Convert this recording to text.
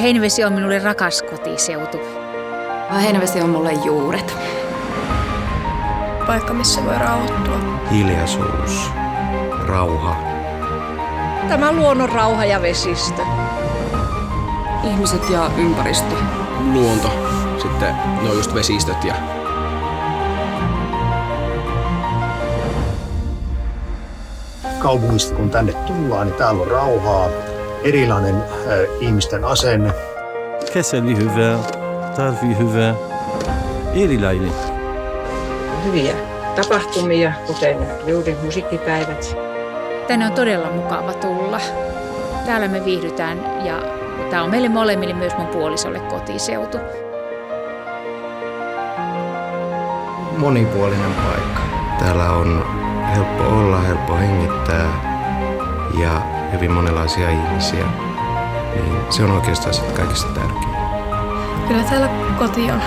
Heinävesi on minulle rakas kotiseutu. Heinävesi on mulle juuret. Paikka, missä voi rauhoittua. Hiljaisuus, rauha. Tämä luonnon rauha ja vesistö. Ihmiset ja ympäristö. Luonto, sitten ne on just vesistöt ja kaupungista kun tänne tullaan, niin täällä on rauhaa, erilainen ihmisten asenne. Kesä oli hyvä, talvi hyvä, erilainen. Hyviä tapahtumia, kuten juuri musiikkipäivät. Tänne on todella mukava tulla. Täällä me viihdytään ja tämä on meille molemmille, myös mun puolisolle, kotiseutu. Monipuolinen paikka. Täällä on helppo olla, helppo hengittää ja hyvin monenlaisia ihmisiä. Niin se on oikeastaan sitten kaikista tärkein. Kyllä täällä koti on.